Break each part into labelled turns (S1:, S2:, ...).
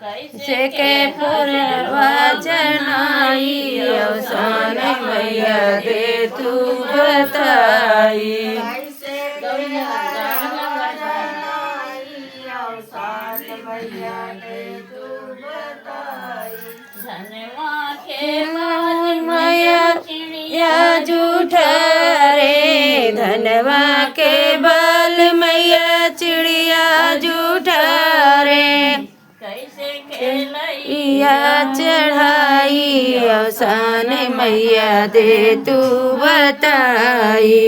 S1: कैसे के पूर्वजनाई अवसान मैया दे तू बताई धनवा के मैया चिड़िया झूठा रे धनवा के बाल मैया चिड़िया झूठा रे कैसे खेलैया चढ़ाई अवसान मैया दे तू बताई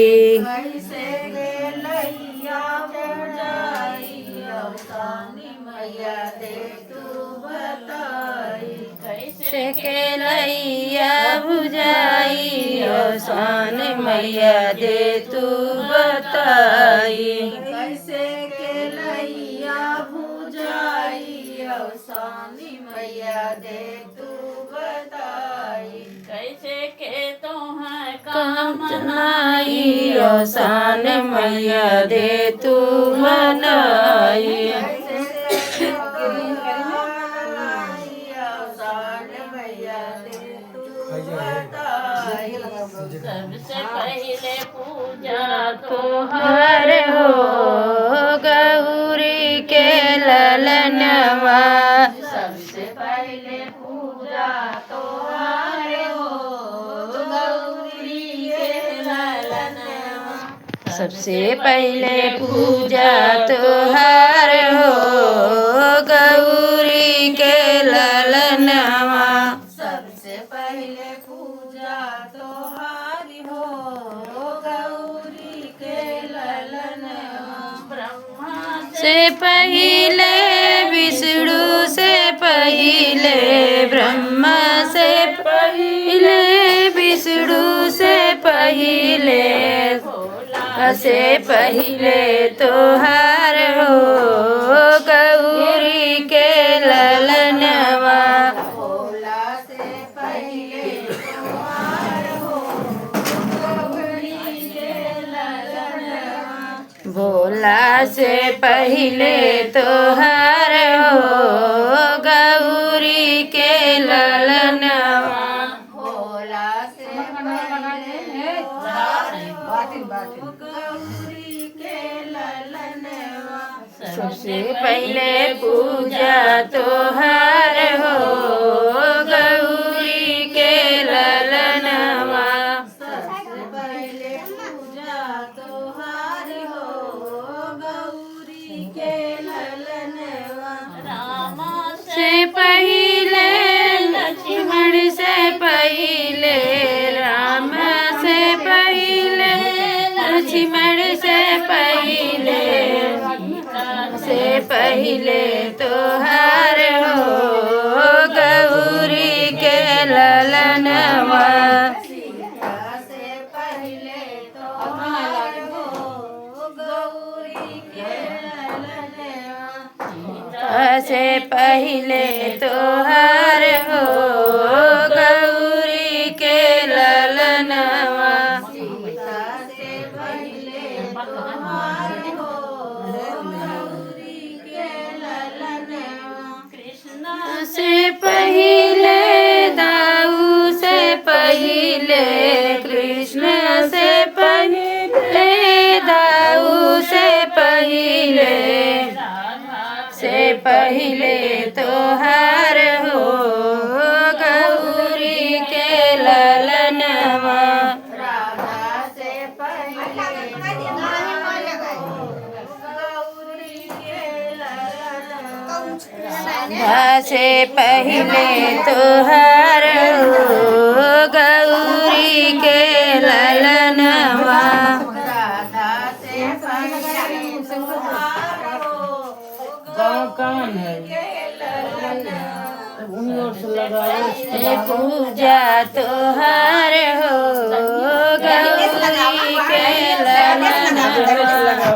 S1: कैसे खेलैया चढ़ाई अवसान मैया दे तू बताई कैसे खेलैया बुझाई अवसान मैया दे तू बताई कैसे खेलैया बुझाई अवसानी मैया दे तू बताई कैसे के तोहर काम नाई अवसान मैया दे तू बनाई सबसे पहले पूजा तोहर हो गौरी के ललनवा सबसे पहले पूजा तोहर हो गौरी के ललनवा सबसे पहले पूजा तोहर हो गौरी के ललनवा सबसे पहले पूजा तोहार हो गौरी के ललनवा ब्रह्मा से पहले विष्णु से पहले ब्रह्मा से पहले विष्णु से पहले से पहले तोहार हो गौरी के ललनवा भोला से पहले तोहार हो गौरी के ललनवा भोला से पहले गौरी के ललनवा सबसे पहले पूजा तोहार हो गौरी के ललनवा सबसे पहले पूजा तोहार हो गौरी के ललनवा रामा से पहले लक्ष्मण से पहले राम से पहले लक्ष्मण से पहले तोहार हो गौरी के ललनवा से पहले तोहार हो गौरी के ललनवा से पहले तोहार हो गौरी के ललनवा से पहले दाऊ से पहले कृष्ण से पहले दाऊ से पहले तोहार हो गौरी के ललनवा राधा से पहले गौरी के ललनवा से पहले तोहार हो गौरी के ललनवा राधा से पहले कौन है पूजा तोहार हो गौरी के ललनवा